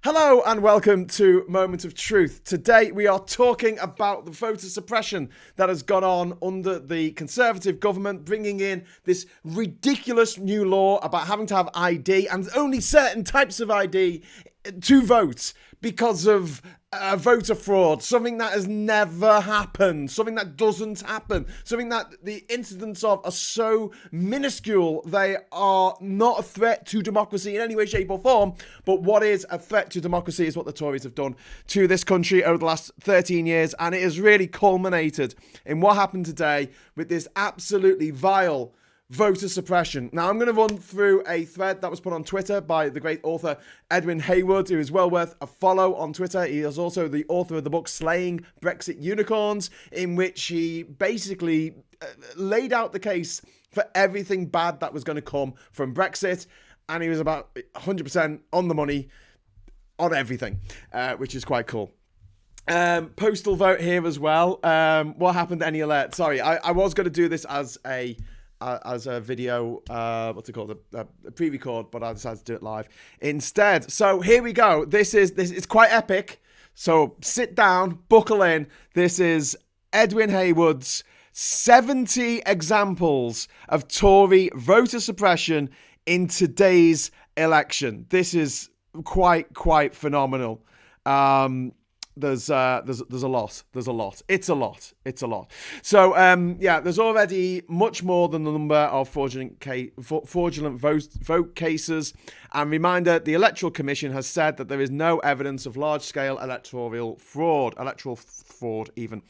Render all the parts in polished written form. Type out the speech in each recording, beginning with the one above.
Hello and welcome to Moment of Truth. Today we are talking about the voter suppression that has gone on under the Conservative government, bringing in this ridiculous new law about having to have ID and only certain types of ID to vote because of voter fraud, something that has never happened, something that doesn't happen, something that the incidents of are so minuscule they are not a threat to democracy in any way, shape or form. But what is a threat to democracy is what the Tories have done to this country over the last 13 years, and it has really culminated in what happened today with this absolutely vile voter suppression. Now, I'm going to run through a thread that was put on Twitter by the great author Edwin Hayward, who is well worth a follow on Twitter. He is also the author of the book Slaying Brexit Unicorns, in which he basically laid out the case for everything bad that was going to come from Brexit. And he was about 100% on the money on everything, which is quite cool. Postal vote here as well. What happened to any alert? Sorry, I was going to do this as a video, what's it called, a pre-record, but I decided to do it live instead. So here we go. This is quite epic. So sit down, buckle in. This is Edwin Hayward's 70 examples of Tory voter suppression in today's election. This is quite phenomenal. There's a lot. It's a lot. So, there's already much more than the number of fraudulent vote cases. And reminder, the Electoral Commission has said that there is no evidence of large-scale electoral fraud even.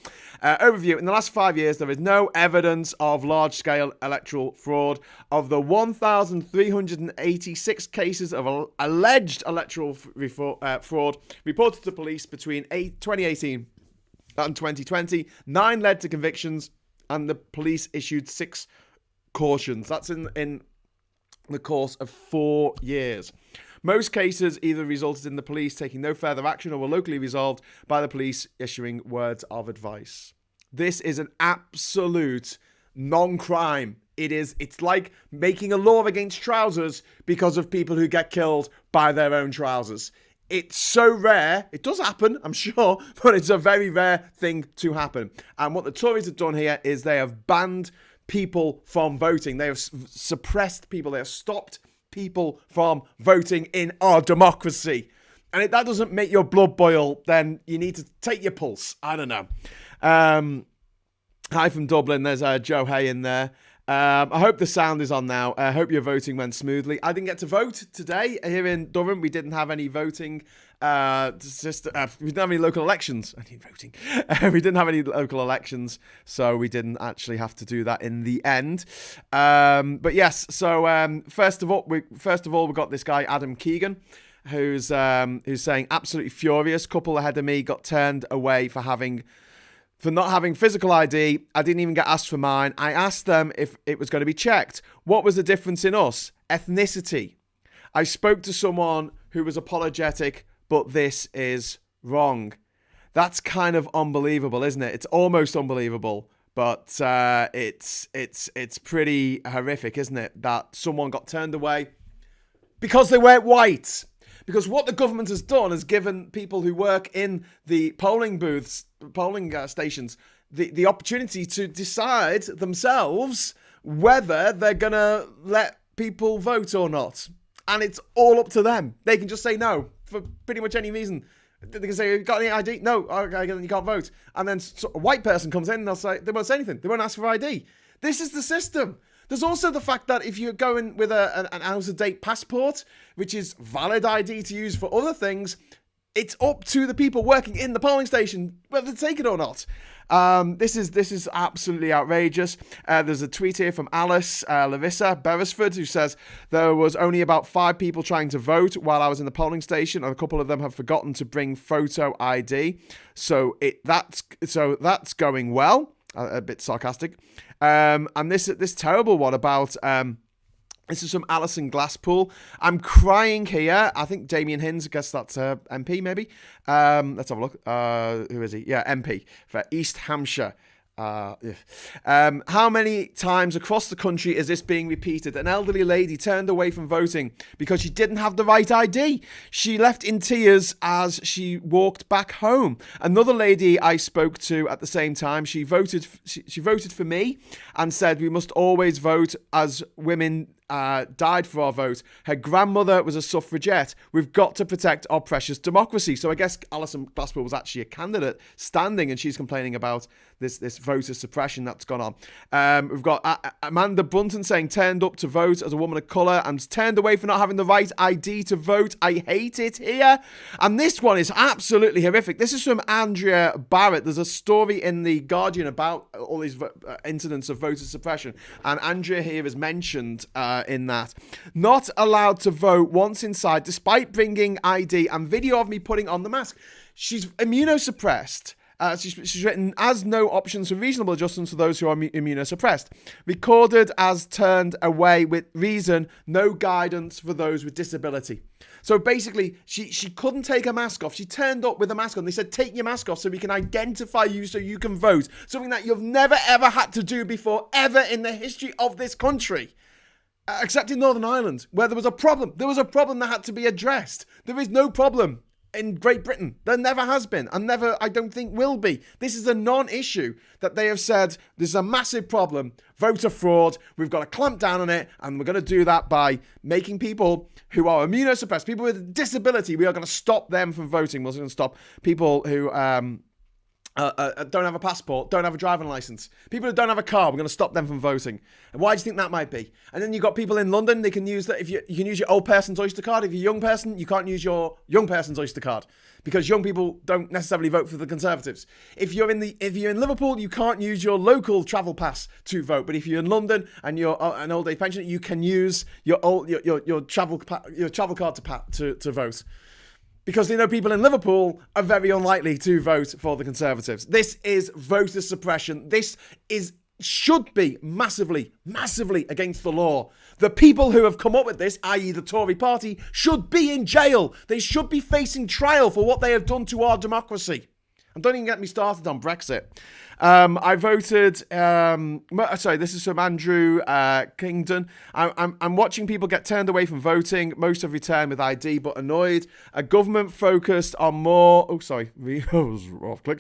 Overview, in the last 5 years, there is no evidence of large-scale electoral fraud. Of the 1,386 cases of alleged electoral fraud reported to police between 2018 and 2020, 9 led to convictions, and the police issued 6 cautions. That's in the course of 4 years. Most cases either resulted in the police taking no further action or were locally resolved by the police issuing words of advice. This is an absolute non-crime. It's like making a law against trousers because of people who get killed by their own trousers. It's so rare. It does happen, I'm sure, but it's a very rare thing to happen. And what the Tories have done here is they have banned people from voting. They have suppressed people. They have stopped people from voting in our democracy. And if that doesn't make your blood boil, then you need to take your pulse. I don't know. Hi from Dublin. There's Joe Hay in there. I hope the sound is on now. I hope your voting went smoothly. I didn't get to vote today here in Durham. We didn't have any voting. We didn't have any local elections. I need voting. We didn't have any local elections, so we didn't actually have to do that in the end. But yes, so first of all, we've got this guy Adam Keegan, who's saying absolutely furious. Couple ahead of me got turned away for not having physical ID. I didn't even get asked for mine. I asked them if it was going to be checked. What was the difference in us? Ethnicity. I spoke to someone who was apologetic, but this is wrong. That's kind of unbelievable, isn't it? It's almost unbelievable, but it's pretty horrific, isn't it? That someone got turned away because they weren't white. Because what the government has done is given people who work in the polling booths, stations, the opportunity to decide themselves whether they're going to let people vote or not. And it's all up to them. They can just say no for pretty much any reason. They can say, got any ID? No, okay, you can't vote. And then a white person comes in and they won't say anything. They won't ask for ID. This is the system. There's also the fact that if you're going with an out-of-date passport, which is valid ID to use for other things, it's up to the people working in the polling station whether to take it or not. This is absolutely outrageous. There's a tweet here from Alice Larissa Beresford, who says there was only about 5 people trying to vote while I was in the polling station, and a couple of them have forgotten to bring photo ID. So that's going well. A bit sarcastic. And this terrible one about this is from Alison Glasspool. I'm crying here. I think Damien Hinds, I guess that's MP maybe. Let's have a look. Who is he? Yeah, MP for East Hampshire. How many times across the country is this being repeated? An elderly lady turned away from voting because she didn't have the right ID. She left in tears as she walked back home. Another lady I spoke to at the same time, she voted for me and said we must always vote as women died for our vote. Her grandmother was a suffragette. We've got to protect our precious democracy. So I guess Alison Glasspool was actually a candidate standing, and she's complaining about this voter suppression that's gone on. We've got Amanda Brunton saying turned up to vote as a woman of colour and turned away for not having the right ID to vote. I hate it here. And this one is absolutely horrific. This is from Andrea Barrett. There's a story in The Guardian about all these incidents of voter suppression, and Andrea here is mentioned in that. Not allowed to vote once inside despite bringing ID and video of me putting on the mask. She's immunosuppressed. She's written as no options for reasonable adjustments for those who are immunosuppressed. Recorded as turned away with reason, no guidance for those with disability. So basically, she couldn't take her mask off. She turned up with a mask on. They said, take your mask off so we can identify you so you can vote. Something that you've never, ever had to do before, ever in the history of this country. Except in Northern Ireland, where there was a problem. There was a problem that had to be addressed. There is no problem in Great Britain. There never has been, and never, I don't think, will be. This is a non-issue that they have said, this is a massive problem, voter fraud, we've got to clamp down on it, and we're going to do that by making people who are immunosuppressed, people with a disability, we are going to stop them from voting. We're going to stop people who don't have a passport, don't have a driving license. People who don't have a car, we're going to stop them from voting. And why do you think that might be? And then you've got people in London, they can use that. If you can use your old person's Oyster card. If you're a young person, you can't use your young person's Oyster card because young people don't necessarily vote for the Conservatives. If you're in Liverpool, you can't use your local travel pass to vote. But if you're in London and you're an old age pensioner, you can use your travel card to vote. Because they know people in Liverpool are very unlikely to vote for the Conservatives. This is voter suppression. This should be massively, massively against the law. The people who have come up with this, i.e. the Tory party, should be in jail. They should be facing trial for what they have done to our democracy. And don't even get me started on Brexit. I voted, sorry, this is from Andrew Kingdon. I'm watching people get turned away from voting. Most have returned with ID, but annoyed. A government focused on more, clicked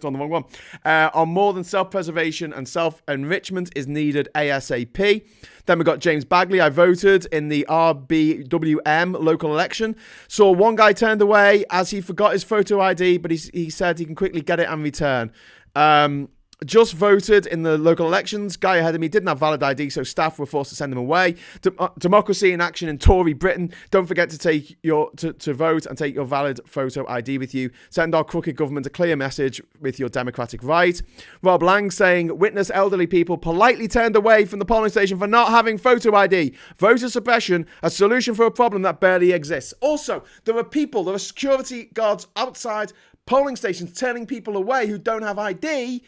on the wrong one. On more than self-preservation and self-enrichment is needed ASAP. Then we got James Bagley. I voted in the RBWM local election. Saw one guy turned away as he forgot his photo ID, but he said he can quickly get it and return. Just voted in the local elections. Guy ahead of me didn't have valid ID, so staff were forced to send him away. Democracy in action in Tory Britain. Don't forget to take to vote and take your valid photo ID with you. Send our crooked government a clear message with your democratic right. Rob Lang saying, witness elderly people politely turned away from the polling station for not having photo ID. Voter suppression, a solution for a problem that barely exists. Also, there are security guards outside polling stations turning people away who don't have ID.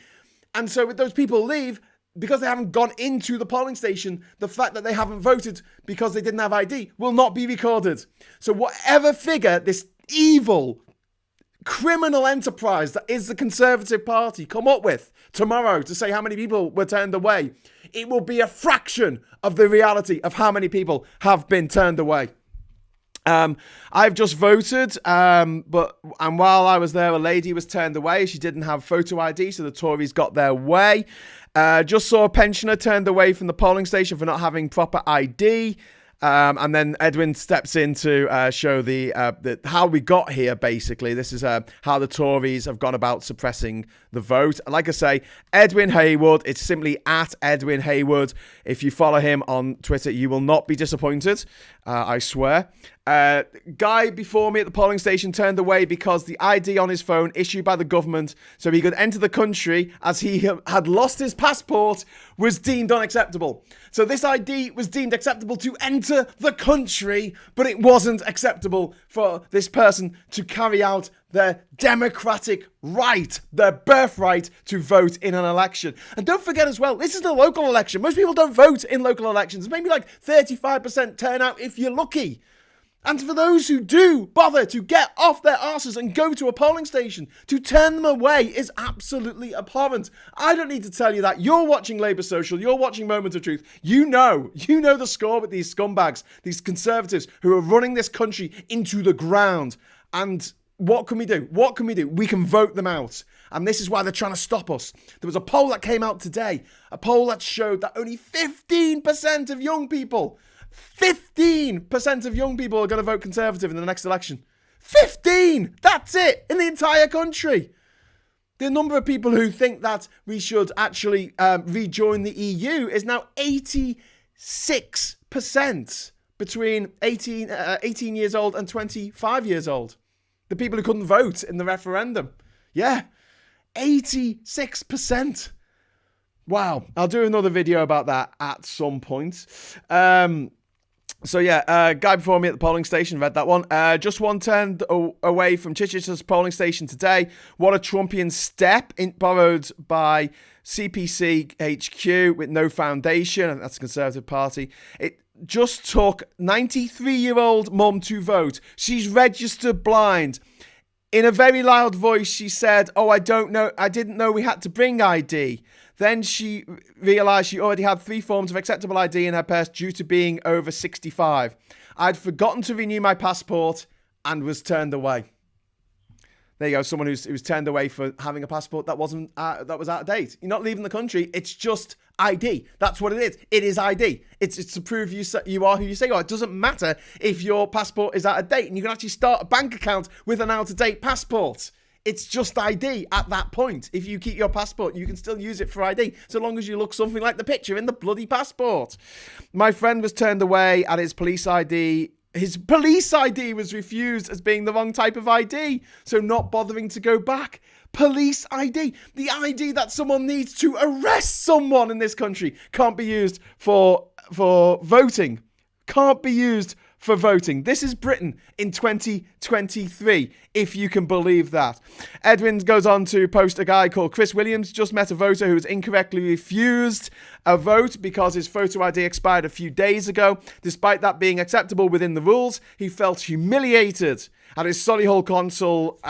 And so if those people leave, because they haven't gone into the polling station, the fact that they haven't voted because they didn't have ID will not be recorded. So whatever figure this evil criminal enterprise that is the Conservative Party come up with tomorrow to say how many people were turned away, it will be a fraction of the reality of how many people have been turned away. I've just voted, and while I was there, a lady was turned away. She didn't have photo ID, so the Tories got their way. Just saw a pensioner turned away from the polling station for not having proper ID. And then Edwin steps in to show the how we got here, basically. This is how the Tories have gone about suppressing the vote. Like I say, Edwin Hayward, it's simply at Edwin Hayward. If you follow him on Twitter, you will not be disappointed, I swear. Guy before me at the polling station turned away because the ID on his phone issued by the government so he could enter the country as he had lost his passport was deemed unacceptable. So this ID was deemed acceptable to enter the country, but it wasn't acceptable for this person to carry out their democratic right, their birthright to vote in an election. And don't forget as well, this is the local election. Most people don't vote in local elections. Maybe like 35% turnout if you're lucky. And for those who do bother to get off their arses and go to a polling station, to turn them away is absolutely abhorrent. I don't need to tell you that. You're watching Labour Social, you're watching Moment of Truth. You know the score with these scumbags, these Conservatives who are running this country into the ground. And what can we do? What can we do? We can vote them out. And this is why they're trying to stop us. There was a poll that came out today, a poll that showed that only 15% of young people, 15% of young people are going to vote Conservative in the next election. 15! That's it! In the entire country. The number of people who think that we should actually rejoin the EU is now 86% between 18 years old and 25 years old. The people who couldn't vote in the referendum. Yeah, 86%. Wow. I'll do another video about that at some point. Guy before me at the polling station, read that one. Just one turned away from Chichester's polling station today. What a Trumpian step, borrowed by CPC HQ with no foundation, and that's the Conservative Party. It just took 93-year-old mum to vote. She's registered blind. In a very loud voice, she said, I didn't know we had to bring ID. Then she realised she already had 3 forms of acceptable ID in her purse due to being over 65. I'd forgotten to renew my passport and was turned away. There you go, someone who's turned away for having a passport that was out of date. You're not leaving the country, it's just ID. That's what it is. It is ID. It's to prove you are who you say you are. It doesn't matter if your passport is out of date, and you can actually start a bank account with an out-of-date passport. It's just ID at that point. If you keep your passport, you can still use it for ID, so long as you look something like the picture in the bloody passport. My friend was turned away at his police ID. His police ID was refused as being the wrong type of ID, so not bothering to go back. Police ID, the ID that someone needs to arrest someone in this country, can't be used for voting. Can't be used for voting. This is Britain in 2023, if you can believe that. Edwin goes on to post a guy called Chris Williams, just met a voter who was incorrectly refused a vote because his photo ID expired a few days ago. Despite that being acceptable within the rules, he felt humiliated at his Solihull Council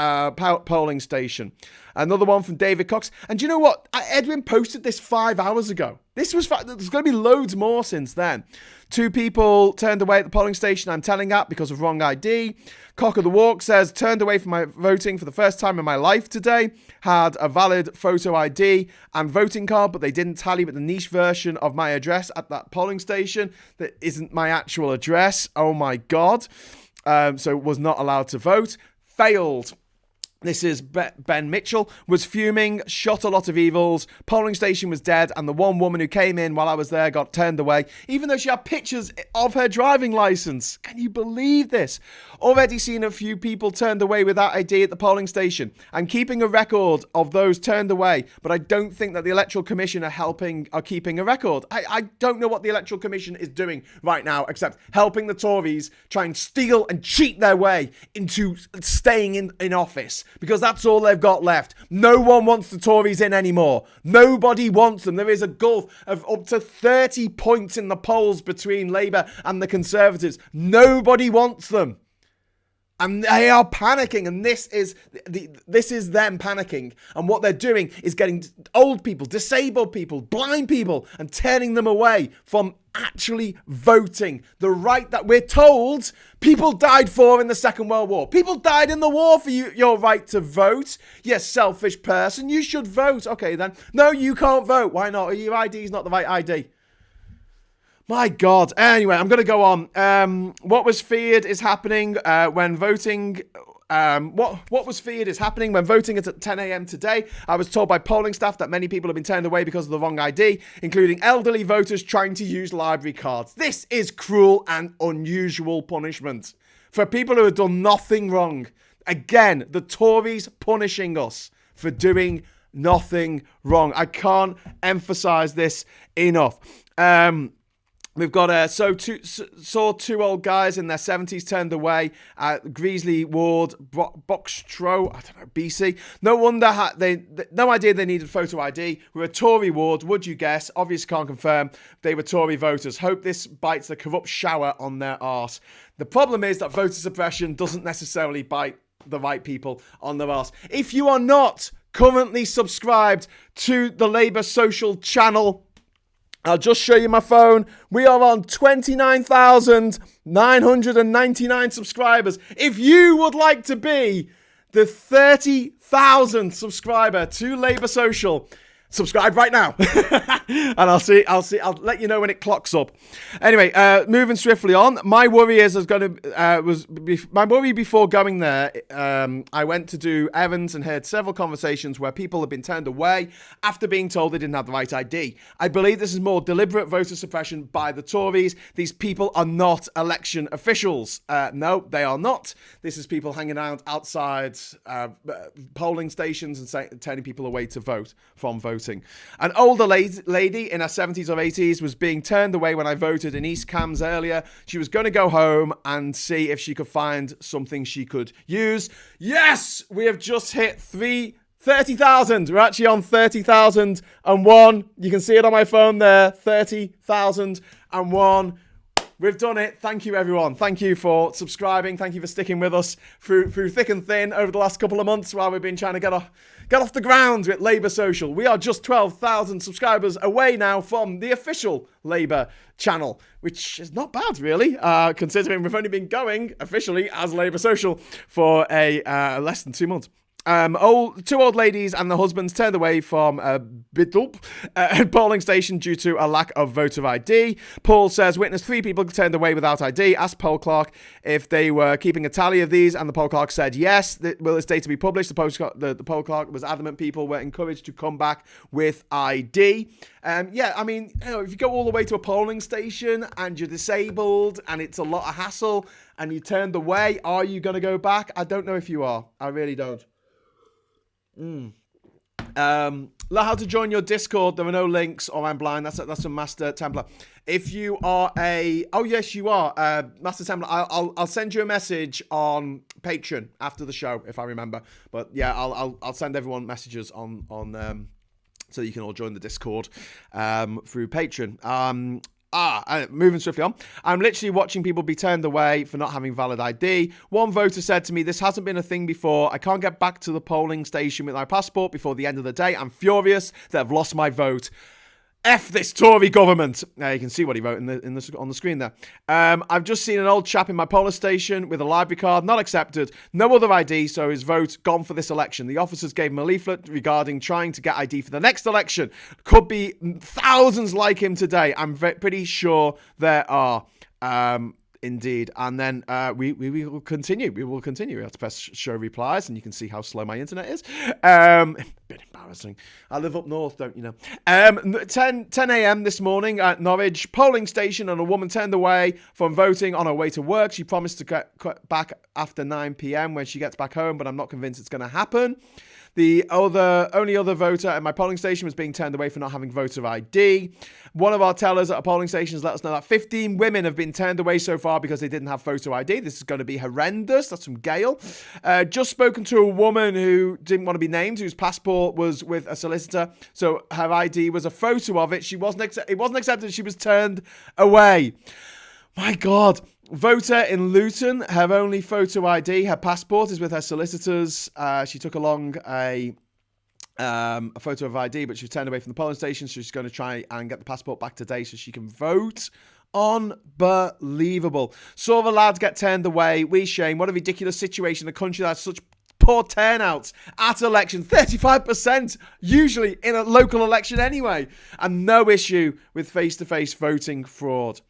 polling station. Another one from David Cox. And do you know what? Edwin posted this 5 hours ago. There's going to be loads more since then. 2 people turned away at the polling station, I'm telling that, because of wrong ID. Cock of the Walk says, turned away from my voting for the first time in my life today. Had a valid photo ID and voting card, but they didn't tally with the niche version of my address at that polling station. That isn't my actual address. Oh my God. So was not allowed to vote. Failed. This is Ben Mitchell, was fuming, shot a lot of evils, polling station was dead, and the one woman who came in while I was there got turned away, even though she had pictures of her driving licence. Can you believe this? Already seen a few people turned away without ID at the polling station. I'm keeping a record of those turned away, but I don't think that the Electoral Commission are keeping a record. I don't know what the Electoral Commission is doing right now, except helping the Tories try and steal and cheat their way into staying in office. Because that's all they've got left. No one wants the Tories in anymore. Nobody wants them. There is a gulf of up to 30 points in the polls between Labour and the Conservatives. Nobody wants them. And they are panicking, and this is them panicking. And what they're doing is getting old people, disabled people, blind people, and turning them away from actually voting. The right that we're told people died for in the Second World War. People died in the war for your right to vote. You selfish person, you should vote. Okay then. No, you can't vote. Why not? Your ID is not the right ID. My God. Anyway, I'm going to go on. What was feared is happening when voting. What was feared is happening when voting at 10 a.m. today. I was told by polling staff that many people have been turned away because of the wrong ID, including elderly voters trying to use library cards. This is cruel and unusual punishment for people who have done nothing wrong. Again, the Tories punishing us for doing nothing wrong. I can't emphasize this enough. We've got saw two old guys in their 70s turned away at Greasley Ward, Boxtrow, I don't know, BC. No wonder no idea they needed photo ID. We're a Tory ward, would you guess? Obviously can't confirm they were Tory voters. Hope this bites the corrupt shower on their arse. The problem is that voter suppression doesn't necessarily bite the right people on their arse. If you are not currently subscribed to the Labour social channel, I'll just show you my phone. We are on 29,999 subscribers. If you would like to be the 30,000 subscriber to Labour Social, subscribe right now. And I'll let you know when it clocks up. Anyway, moving swiftly on. My worry my worry before going there. I went to do errands and heard several conversations where people have been turned away after being told they didn't have the right ID. I believe this is more deliberate voter suppression by the Tories. These people are not election officials. No, they are not. This is people hanging out outside polling stations and turning people away to vote from voting. An older lady in her 70s or 80s was being turned away when I voted in East Cams earlier. She was going to go home and see if she could find something she could use. Yes, we have just hit 30,000. We're actually on 30,001. You can see it on my phone there, 30,001. We've done it. Thank you, everyone. Thank you for subscribing. Thank you for sticking with us through thick and thin over the last couple of months while we've been trying to get off the ground with Labour Social. We are just 12,000 subscribers away now from the official Labour channel, which is not bad, really, considering we've only been going officially as Labour Social for less than 2 months. Two old ladies and the husbands turned away from Biddulp polling station due to a lack of voter ID. Paul says, witnessed 3 people turned away without ID. Asked poll clerk if they were keeping a tally of these, and the poll clerk said yes. Will this data be published? The poll clerk was adamant people were encouraged to come back with ID. If you go all the way to a polling station and you're disabled and it's a lot of hassle and you turned away, are you going to go back? I don't know if you are. I really don't. How to join your Discord. There are no links, or I'm blind. That's a Master Templar. If you are yes, you are Master Templar. I'll send you a message on Patreon after the show if I remember. But yeah, I'll send everyone messages on so you can all join the Discord through Patreon. Moving swiftly on. I'm literally watching people be turned away for not having valid ID. One voter said to me, this hasn't been a thing before. I can't get back to the polling station with my passport before the end of the day. I'm furious that I've lost my vote. F this Tory government. You can see what he wrote on the screen there. I've just seen an old chap in my polling station with a library card, not accepted, no other ID, so his vote gone for this election. The officers gave him a leaflet regarding trying to get ID for the next election. Could be thousands like him today. I'm pretty sure there are. Indeed. And then we will continue. We will continue. We have to press show replies, and you can see how slow my internet is. A bit embarrassing. I live up north, don't you know? 10 a.m. this morning at Norwich polling station, and a woman turned away from voting on her way to work. She promised to get back after 9 p.m. when she gets back home, but I'm not convinced it's going to happen. The only other voter at my polling station was being turned away for not having voter ID. One of our tellers at a polling station has let us know that 15 women have been turned away so far because they didn't have photo ID. This is going to be horrendous. That's from Gail. Just spoken to a woman who didn't want to be named, whose passport was with a solicitor, so her ID was a photo of it. It wasn't accepted. She was turned away. My God. Voter in Luton, her only photo ID, her passport is with her solicitors. She took along a photo of ID, but she was turned away from the polling station, so she's going to try and get the passport back today so she can vote. Unbelievable. Saw the lads get turned away. We shame. What a ridiculous situation. A country that has such poor turnouts at elections. 35% usually in a local election anyway. And no issue with face-to-face voting fraud.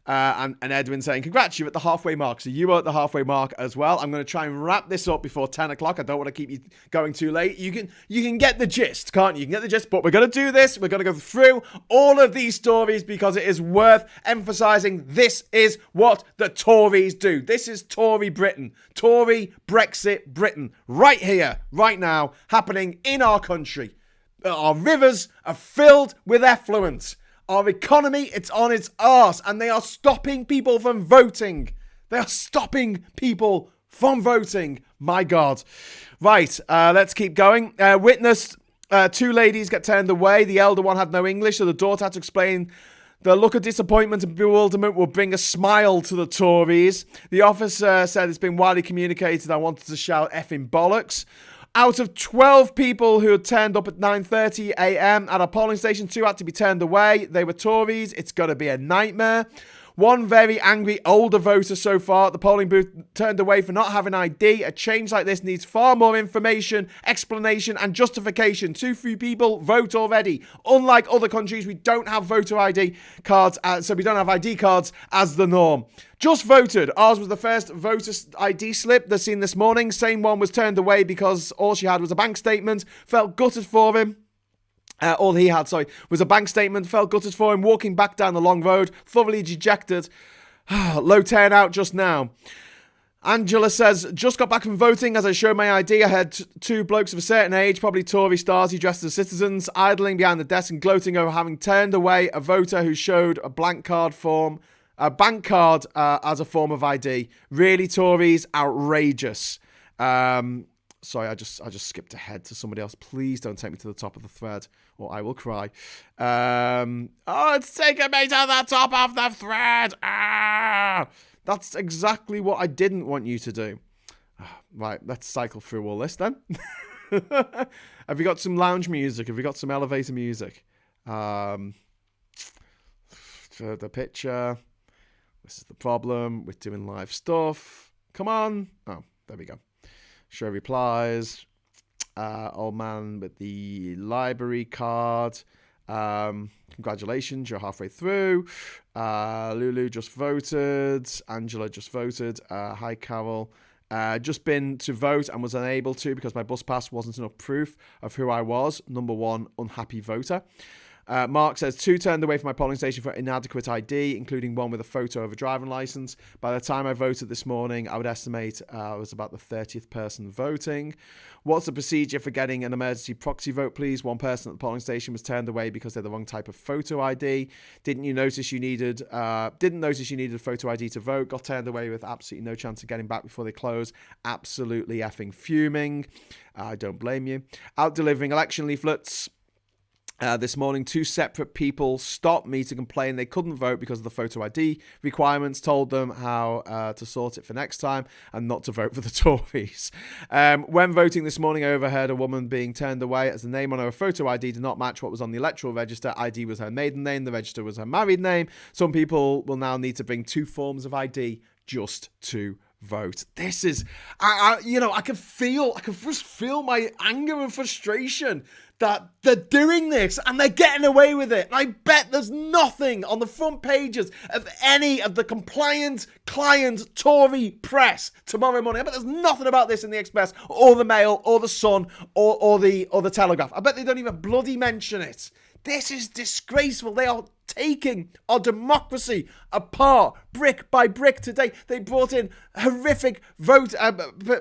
And Edwin saying, congrats, you're at the halfway mark. So you are at the halfway mark as well. I'm going to try and wrap this up before 10 o'clock. I don't want to keep you going too late. You can get the gist, can't you? You can get the gist, but we're going to do this. We're going to go through all of these stories because it is worth emphasising this is what the Tories do. This is Tory Britain. Tory Brexit Britain. Right here, right now, happening in our country. Our rivers are filled with effluent. Our economy, it's on its arse, and they are stopping people from voting. They are stopping people from voting. My God. Right, let's keep going. Witnessed two ladies get turned away. The elder one had no English, so the daughter had to explain. The look of disappointment and bewilderment will bring a smile to the Tories. The officer said it's been widely communicated I wanted to shout effing bollocks. Out of 12 people who had turned up at 9:30 a.m. at a polling station, 2 had to be turned away. They were Tories. It's going to be a nightmare. One very angry older voter so far at the polling booth turned away for not having ID. A change like this needs far more information, explanation and justification. Too few people vote already. Unlike other countries, we don't have voter ID cards, so we don't have ID cards as the norm. Just voted. Ours was the first voter ID slip they've seen this morning. Same one was turned away because all she had was a bank statement. Felt gutted for him. All he had, was a bank statement. Felt gutted for him, walking back down the long road, thoroughly dejected. Low turnout just now. Angela says, just got back from voting. As I showed my ID, I had 2 blokes of a certain age, probably Tory stars, who dressed as citizens, idling behind the desk and gloating over having turned away a voter who showed a bank card as a form of ID. Really, Tories, outrageous. Sorry, I just skipped ahead to somebody else. Please don't take me to the top of the thread, or I will cry. It's taking me to the top of the thread. That's exactly what I didn't want you to do. Right, let's cycle through all this then. Have you got some lounge music? Have you got some elevator music? For the picture. This is the problem with doing live stuff. Come on. Oh, there we go. Show replies. Old man with the library card. Congratulations, you're halfway through. Lulu just voted. Angela just voted. Hi, Carol. Just been to vote and was unable to because my bus pass wasn't enough proof of who I was. Number 1, unhappy voter. Mark says 2 turned away from my polling station for inadequate ID, including one with a photo of a driving license. By the time I voted this morning, I would estimate I was about the 30th person voting. What's the procedure for getting an emergency proxy vote, please? One person at the polling station was turned away because they're the wrong type of photo ID. Didn't notice you needed a photo ID to vote. Got turned away with absolutely no chance of getting back before they close. Absolutely effing fuming. I don't blame you. Out delivering election leaflets. This morning, 2 separate people stopped me to complain they couldn't vote because of the photo ID requirements, told them how to sort it for next time and not to vote for the Tories. When voting this morning, I overheard a woman being turned away as the name on her photo ID did not match what was on the electoral register. ID was her maiden name, the register was her married name. Some people will now need to bring 2 forms of ID just to vote. This is, I can just feel my anger and frustration that they're doing this and they're getting away with it. And I bet there's nothing on the front pages of any of the compliant client Tory press tomorrow morning. I bet there's nothing about this in the Express or the Mail or the Sun or the Telegraph. I bet they don't even bloody mention it. This is disgraceful. They are taking our democracy apart brick by brick today. They brought in horrific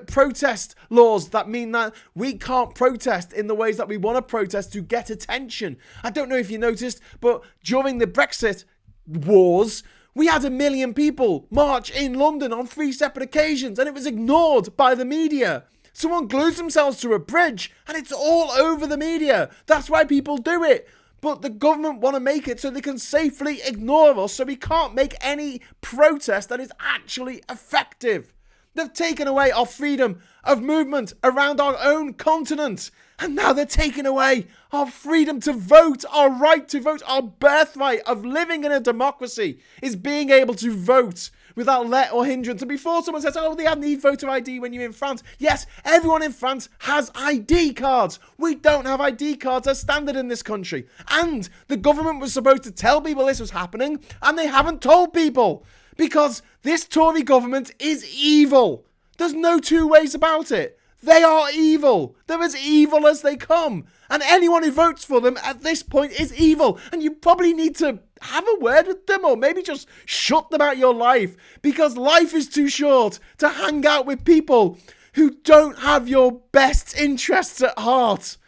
protest laws that mean that we can't protest in the ways that we want to protest to get attention. I don't know if you noticed, but during the Brexit wars, we had 1 million people march in London on 3 separate occasions, and it was ignored by the media. Someone glues themselves to a bridge, and it's all over the media. That's why people do it. But the government want to make it so they can safely ignore us, so we can't make any protest that is actually effective. They've taken away our freedom of movement around our own continent. And now they're taking away our freedom to vote, our right to vote, our birthright of living in a democracy is being able to vote without let or hindrance. And before someone says, oh, they need voter ID when you're in France. Yes, everyone in France has ID cards. We don't have ID cards as standard in this country. And the government was supposed to tell people this was happening, and they haven't told people. Because this Tory government is evil. There's no 2 ways about it. They are evil. They're as evil as they come. And anyone who votes for them at this point is evil. And you probably need to have a word with them, or maybe just shut them out your life. Because life is too short to hang out with people who don't have your best interests at heart.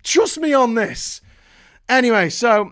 Trust me on this. Anyway, so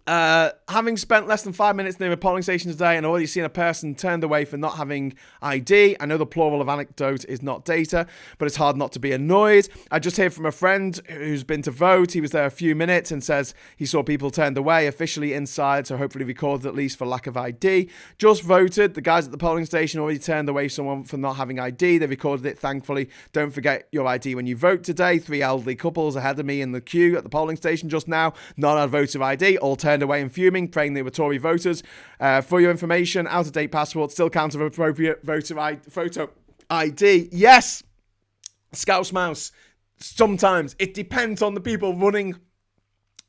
Having spent less than 5 minutes near a polling station today and already seen a person turned away for not having ID. I know the plural of anecdote is not data, but it's hard not to be annoyed. I just heard from a friend who's been to vote. He was there a few minutes and says he saw people turned away officially inside, so hopefully recorded at least for lack of ID. Just voted. The guys at the polling station already turned away someone for not having ID. They recorded it, thankfully. Don't forget your ID when you vote today. 3 elderly couples ahead of me in the queue at the polling station just now. None had voter ID. All turned away and fuming, praying they were Tory voters. For your information, out-of-date passports still count as appropriate photo ID. Yes, Scouse Mouse. Sometimes it depends on the people running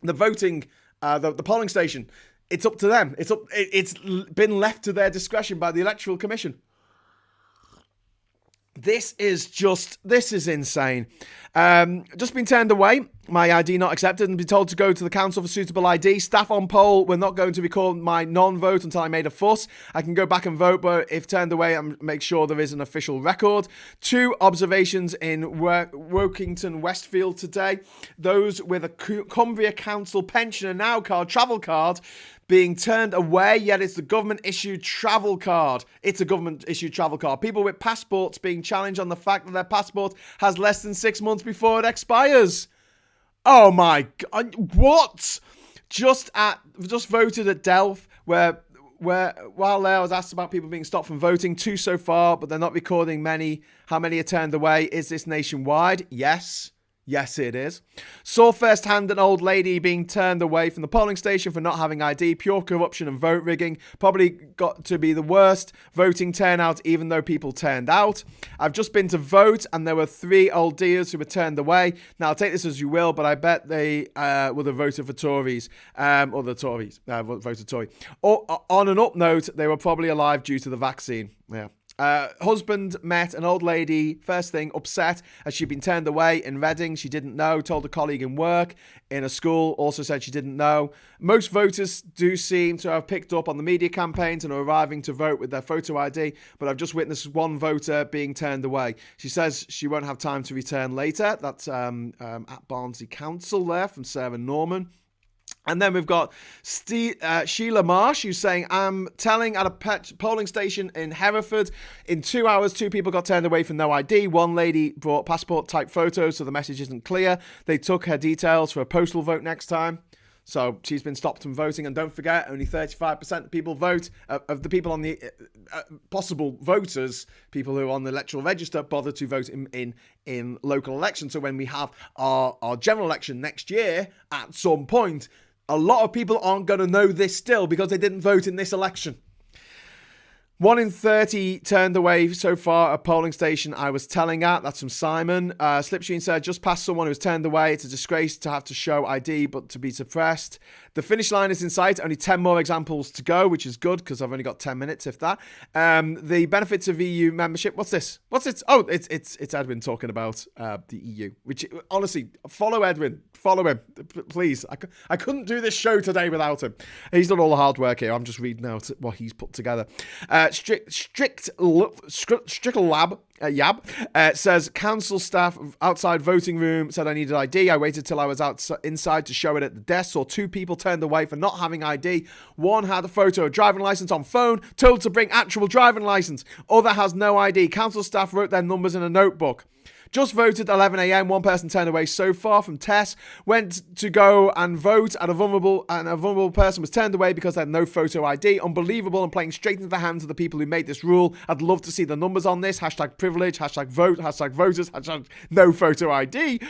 the voting, the polling station. It's up to them. It's been left to their discretion by the Electoral Commission. This is insane. Just been turned away. My ID not accepted and been told to go to the council for suitable ID. Staff on poll were not going to record my non-vote until I made a fuss. I can go back and vote, but if turned away, I'll make sure there is an official record. 2 observations in Workington, Westfield today. Those with a Cumbria Council pension and now travel card being turned away, yet it's the government-issued travel card. It's a government-issued travel card. People with passports being challenged on the fact that their passport has less than 6 months before it expires. Oh my God, what? Just voted at Delft, where while there I was asked about people being stopped from voting. 2 so far, but they're not recording how many are turned away. Is this nationwide? Yes, it is. Saw firsthand an old lady being turned away from the polling station for not having ID. Pure corruption and vote rigging. Probably got to be the worst voting turnout, even though people turned out. I've just been to vote, and there were 3 old dears who were turned away. Now, take this as you will, but I bet they would have voted for Tories. Or the Tories voted Tory. Or, on an up note, they were probably alive due to the vaccine. Yeah. Husband met an old lady, first thing, upset as she'd been turned away in Reading. She didn't know, told a colleague in work. In a school, also said she didn't know. Most voters do seem to have picked up on the media campaigns and are arriving to vote with their photo ID, but I've just witnessed one voter being turned away. She says she won't have time to return later. That's at Barnsley Council there from Sarah Norman. And then we've got Sheila Marsh, who's saying, I'm telling at a polling station in Hereford, in 2 hours, 2 people got turned away for no ID. One lady brought passport-type photos, so the message isn't clear. They took her details for a postal vote next time. So she's been stopped from voting. And don't forget, only 35% of people vote, of the people on the possible voters, people who are on the electoral register, bother to vote in local elections. So when we have our general election next year, at some point, a lot of people aren't going to know this still because they didn't vote in this election. 1 in 30 turned away so far at a polling station I was telling at. That's from Simon. Slipstream said, just past someone who was turned away. It's a disgrace to have to show ID, but to be suppressed. The finish line is in sight. Only 10 more examples to go, which is good because I've only got 10 minutes, if that. The benefits of EU membership. What's this? Oh, it's Edwin talking about the EU, which, honestly, follow Edwin. Follow him, please. I couldn't do this show today without him. He's done all the hard work here. I'm just reading out what he's put together. Strickle Lab Yab says council staff outside voting room said I needed ID. I waited till I was inside to show it at the desk. Saw 2 people turned away for not having ID. One had a photo of driving license on phone, told to bring actual driving license. Other has no ID. Council staff wrote their numbers in a notebook. Just voted 11 a.m. One person turned away so far from Tess. Went to go and vote, and a vulnerable person was turned away because they had no photo ID. Unbelievable and playing straight into the hands of the people who made this rule. I'd love to see the numbers on this. #privilege, #vote, #voters, #no photo ID.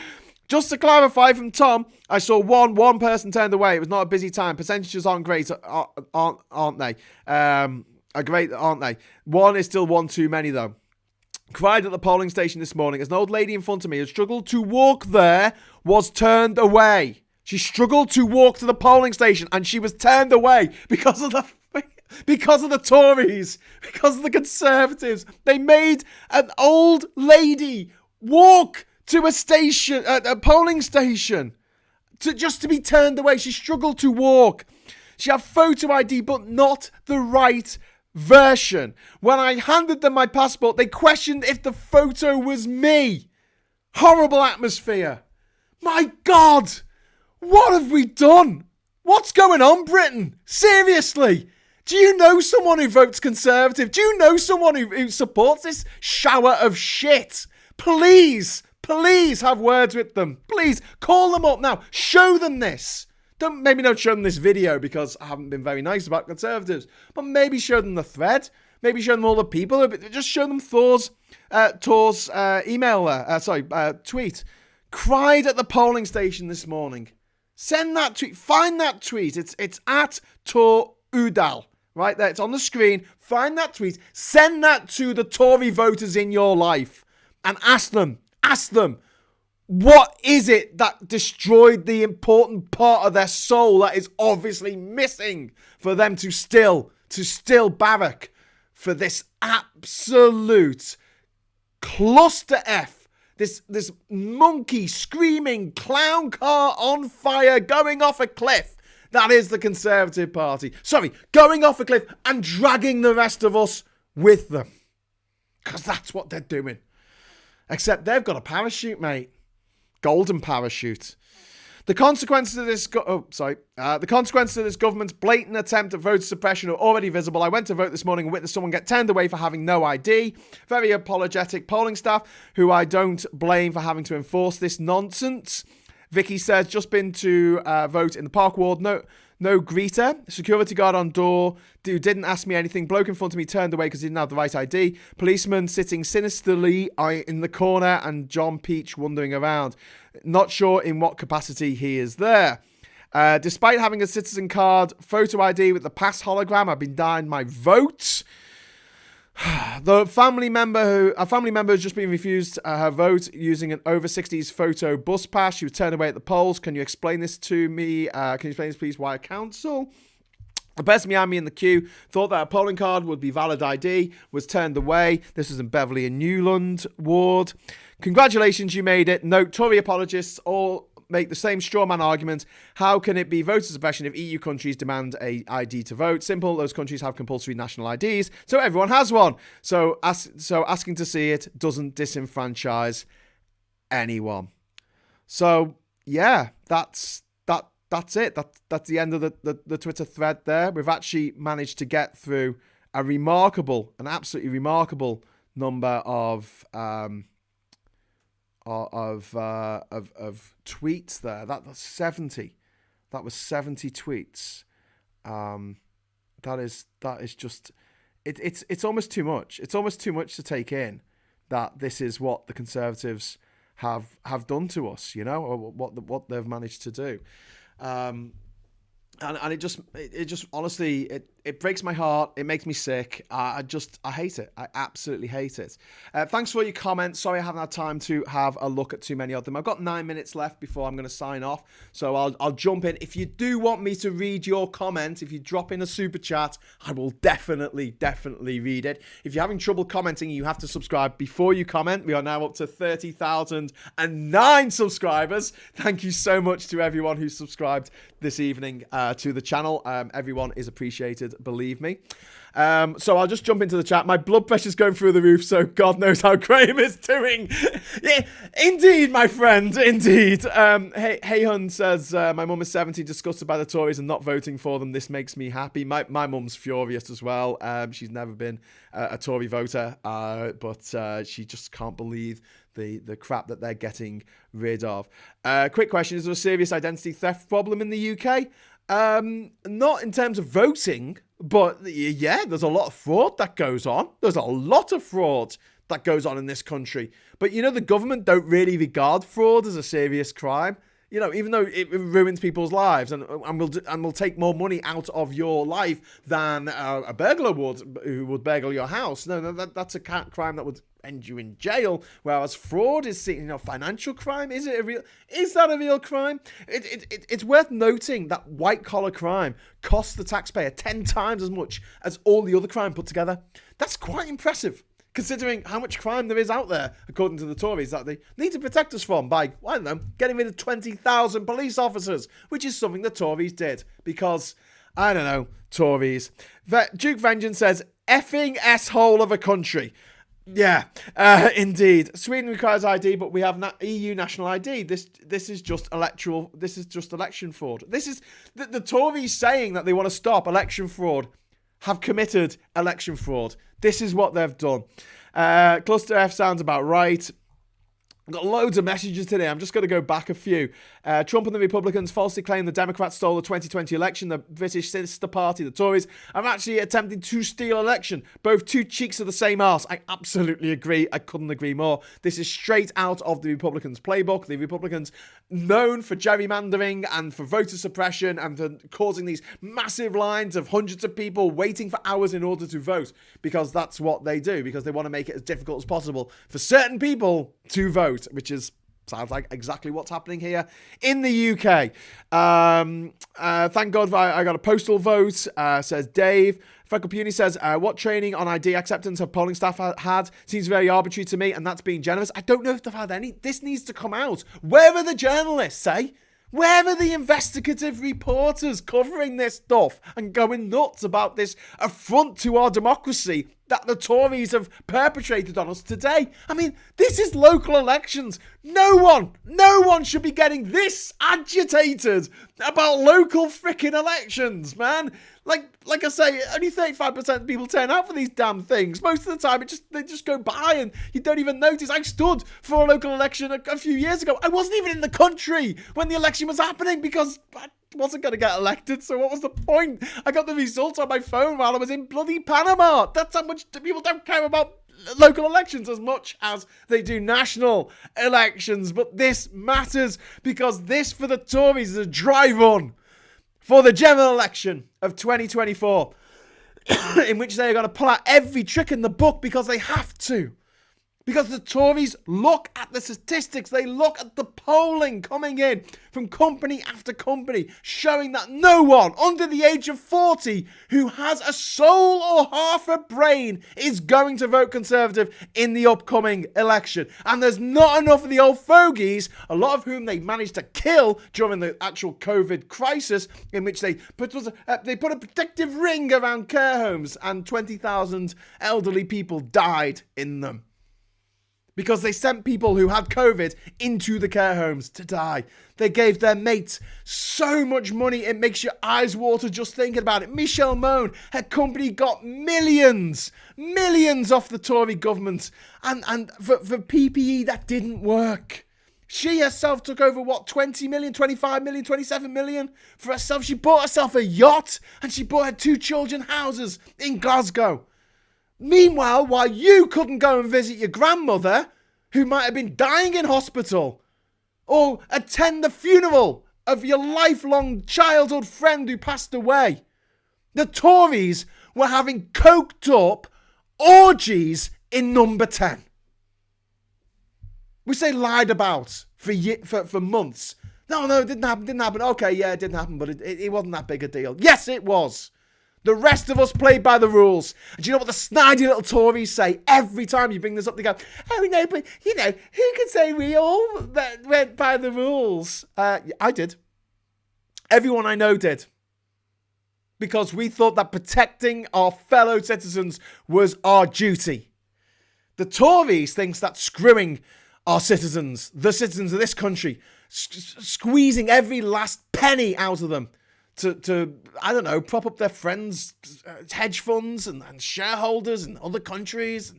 Just to clarify from Tom, I saw one person turned away. It was not a busy time. Percentages aren't great, aren't they? Are great, aren't they? 1 is still one too many, though. Cried at the polling station this morning as an old lady in front of me who struggled to walk there was turned away. She struggled to walk to the polling station and she was turned away because of the Tories, because of the Conservatives. They made an old lady walk to a polling station just to be turned away. She struggled to walk. She had photo ID, but not the right version. When I handed them my passport, they questioned if the photo was me. Horrible atmosphere. My God, what have we done? What's going on, Britain? Seriously? Do you know someone who votes Conservative? Do you know someone who supports this shower of shit? Please have words with them. Please, call them up now. Show them this. Maybe don't show them this video because I haven't been very nice about Conservatives. But maybe show them the thread. Maybe show them all the people. Just show them Thor's tweet. Cried at the polling station this morning. Send that tweet. Find that tweet. It's at Tor Udall. Right there. It's on the screen. Find that tweet. Send that to the Tory voters in your life. And ask them, what is it that destroyed the important part of their soul that is obviously missing for them to still barrack for this absolute cluster F, this monkey screaming clown car on fire going off a cliff that is the Conservative Party. Sorry, going off a cliff and dragging the rest of us with them. Because that's what they're doing. Except they've got a parachute, mate. Golden parachute. The consequences of this government's blatant attempt at voter suppression are already visible. I went to vote this morning and witnessed someone get turned away for having no ID. Very apologetic polling staff, who I don't blame for having to enforce this nonsense. Vicky says, just been to vote in the Park Ward. No greeter. Security guard on door. Dude didn't ask me anything. Bloke in front of me turned away because he didn't have the right ID. Policeman sitting sinisterly in the corner and John Peach wandering around. Not sure in what capacity he is there. Despite having a citizen card, photo ID with the pass hologram, I've been denied my vote. A family member has just been refused her vote using an over 60s photo bus pass. She was turned away at the polls. Can you explain this to me? Can you explain this, please, via council? The person behind me in the queue thought that a polling card would be valid ID, was turned away. This was in Beverley and Newland ward. Congratulations, you made it. Note, Tory apologists all make the same straw man argument. How can it be voter suppression if EU countries demand a ID to vote? Simple, those countries have compulsory national IDs, so everyone has one. So asking to see it doesn't disenfranchise anyone. So yeah, that's it. That's the end of the Twitter thread there. We've actually managed to get through an absolutely remarkable number of tweets there. That's 70. That was 70 tweets. That is just it's almost too much. It's almost too much to take in that this is what the Conservatives have done to us, you know, or what they've managed to do. And it just honestly, it breaks my heart. It makes me sick. I hate it. I absolutely hate it. Thanks for your comments. Sorry I haven't had time to have a look at too many of them. I've got 9 minutes left before I'm going to sign off. So I'll jump in. If you do want me to read your comment, if you drop in a super chat, I will definitely read it. If you're having trouble commenting, you have to subscribe before you comment. We are now up to 30,009 subscribers. Thank you so much to everyone who subscribed this evening to the channel. Everyone is appreciated, believe me. So I'll just jump into the chat. My blood pressure's going through the roof, so God knows how Graham is doing. Yeah, indeed, my friend, indeed. Hey Hun says, my mum is 70, disgusted by the Tories and not voting for them. This makes me happy. My mum's furious as well. She's never been a Tory voter, but she just can't believe the crap that they're getting rid of. Quick question, is there a serious identity theft problem in the UK? Not in terms of voting, but yeah, there's a lot of fraud that goes on. There's a lot of fraud that goes on in this country. But you know, the government don't really regard fraud as a serious crime. You know, even though it ruins people's lives and will take more money out of your life than a burglar who would burgle your house. No, that's a crime that would end you in jail. Whereas fraud is, financial crime. Is that a real crime? It's worth noting that white collar crime costs the taxpayer 10 times as much as all the other crime put together. That's quite impressive, considering how much crime there is out there, according to the Tories, that they need to protect us from by, I don't know, getting rid of 20,000 police officers, which is something the Tories did because, I don't know, Tories. Duke Vengeance says, effing S-hole of a country. Yeah, indeed. Sweden requires ID, but we have EU national ID. This is just electoral. This is just election fraud. This is the Tories saying that they want to stop election fraud, have committed election fraud. This is what they've done. Cluster F sounds about right. I've got loads of messages today. I'm just going to go back a few. Trump and the Republicans falsely claim the Democrats stole the 2020 election. The British sister party, the Tories, are actually attempting to steal election. Both two cheeks of the same arse. I absolutely agree. I couldn't agree more. This is straight out of the Republicans' playbook. The Republicans, known for gerrymandering and for voter suppression and for causing these massive lines of hundreds of people waiting for hours in order to vote, because that's what they do, because they want to make it as difficult as possible for certain people to vote, which sounds like exactly what's happening here in the UK. Thank God I got a postal vote, says Dave. Freckle Puny says, what training on ID acceptance have polling staff had? Seems very arbitrary to me, and that's being generous. I don't know if they've had any. This needs to come out. Where are the journalists, eh? Where are the investigative reporters covering this stuff and going nuts about this affront to our democracy that the Tories have perpetrated on us today? I mean, this is local elections. No one should be getting this agitated about local frickin' elections, man. Like I say, only 35% of people turn out for these damn things. Most of the time, they just go by and you don't even notice. I stood for a local election a few years ago. I wasn't even in the country when the election was happening because I wasn't going to get elected. So what was the point? I got the results on my phone while I was in bloody Panama. That's how much people don't care about local elections as much as they do national elections. But this matters because this, for the Tories, is a dry run for the general election of 2024, in which they are going to pull out every trick in the book because they have to. Because the Tories look at the statistics, they look at the polling coming in from company after company, showing that no one under the age of 40 who has a soul or half a brain is going to vote Conservative in the upcoming election. And there's not enough of the old fogies, a lot of whom they managed to kill during the actual COVID crisis, in which they put a protective ring around care homes and 20,000 elderly people died in them. Because they sent people who had COVID into the care homes to die. They gave their mates so much money, it makes your eyes water just thinking about it. Michelle Mone, her company got millions off the Tory government. And for PPE, that didn't work. She herself took over, 20 million, 25 million, 27 million for herself. She bought herself a yacht and she bought her 2 children houses in Glasgow. Meanwhile, while you couldn't go and visit your grandmother, who might have been dying in hospital, or attend the funeral of your lifelong childhood friend who passed away, the Tories were having coked up orgies in number 10. Which they lied about for months. No, it didn't happen. Okay, yeah, it didn't happen, but it wasn't that big a deal. Yes, it was. The rest of us played by the rules. And do you know what the snidey little Tories say? Every time you bring this up, they go, oh no, but who can say we all went by the rules? I did. Everyone I know did. Because we thought that protecting our fellow citizens was our duty. The Tories thinks that screwing our citizens, the citizens of this country, squeezing every last penny out of them, to I don't know, prop up their friends' hedge funds and shareholders in other countries,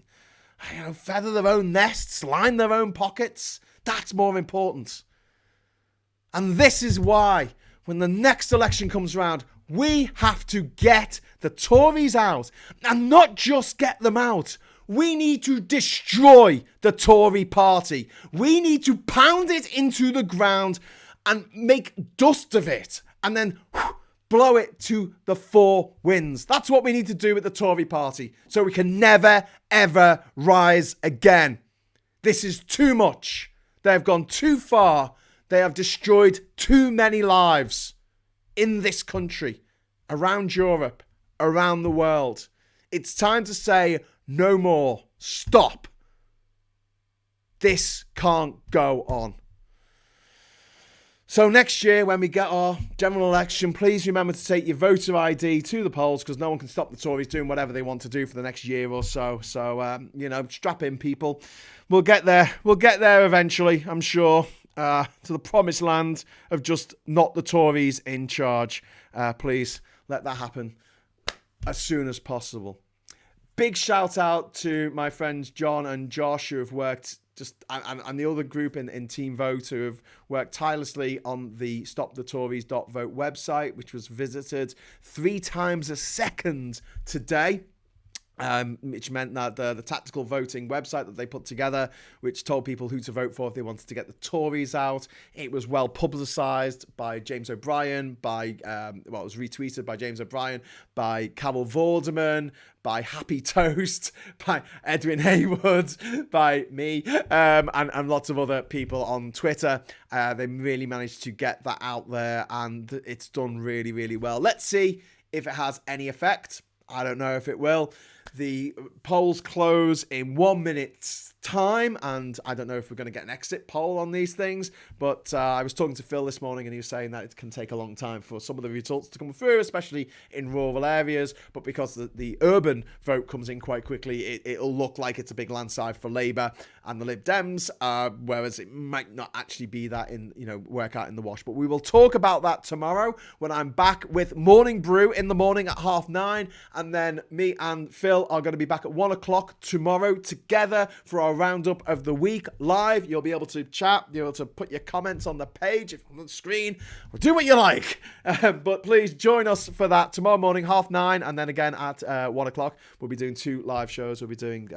and, feather their own nests, line their own pockets. That's more important. And this is why, when the next election comes around, we have to get the Tories out, and not just get them out. We need to destroy the Tory party. We need to pound it into the ground and make dust of it. And then blow it to the 4 winds. That's what we need to do with the Tory party, so we can never, ever rise again. This is too much. They have gone too far. They have destroyed too many lives in this country, around Europe, around the world. It's time to say no more. Stop. This can't go on. So next year, when we get our general election, please remember to take your voter ID to the polls, because no one can stop the Tories doing whatever they want to do for the next year or so. So, strap in, people. We'll get there. We'll get there eventually, I'm sure, to the promised land of just not the Tories in charge. Please let that happen as soon as possible. Big shout out to my friends John and Josh, who have worked and the other group in Team Vote, who have worked tirelessly on the stopthetories.vote website, which was visited 3 times a second today. Which meant that the tactical voting website that they put together, which told people who to vote for if they wanted to get the Tories out, it was well publicised by James O'Brien, it was retweeted by James O'Brien, by Carol Vorderman, by Happy Toast, by Edwin Haywood, by me, and lots of other people on Twitter. They really managed to get that out there, and it's done really, really well. Let's see if it has any effect. I don't know if it will. The polls close in 1 minute's time, and I don't know if we're going to get an exit poll on these things, but I was talking to Phil this morning, and he was saying that it can take a long time for some of the results to come through, especially in rural areas, but because the urban vote comes in quite quickly, it'll look like it's a big landslide for Labour and the Lib Dems, whereas it might not actually be that work out in the wash. But we will talk about that tomorrow when I'm back with Morning Brew in the morning at 9:30, and then me and Phil are going to be back at 1 o'clock tomorrow together for our roundup of the week live. You'll be able to chat, you'll be able to put your comments on the page, on the screen, or do what you like. But please join us for that tomorrow morning, 9:30, and then again at 1 o'clock. We'll be doing 2 live shows. We'll be doing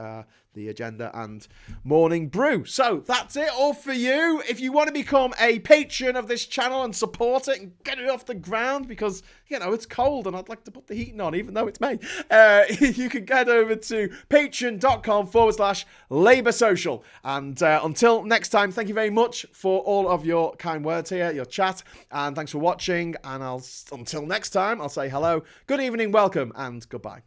the agenda and Morning Brew. So that's it all for you. If you want to become a patron of this channel and support it and get it off the ground, because it's cold and I'd like to put the heating on even though it's May, you can get over to patreon.com/Labour Social. And until next time, thank you very much for all of your kind words here, your chat, and thanks for watching. And until next time, I'll say hello, good evening, welcome, and goodbye.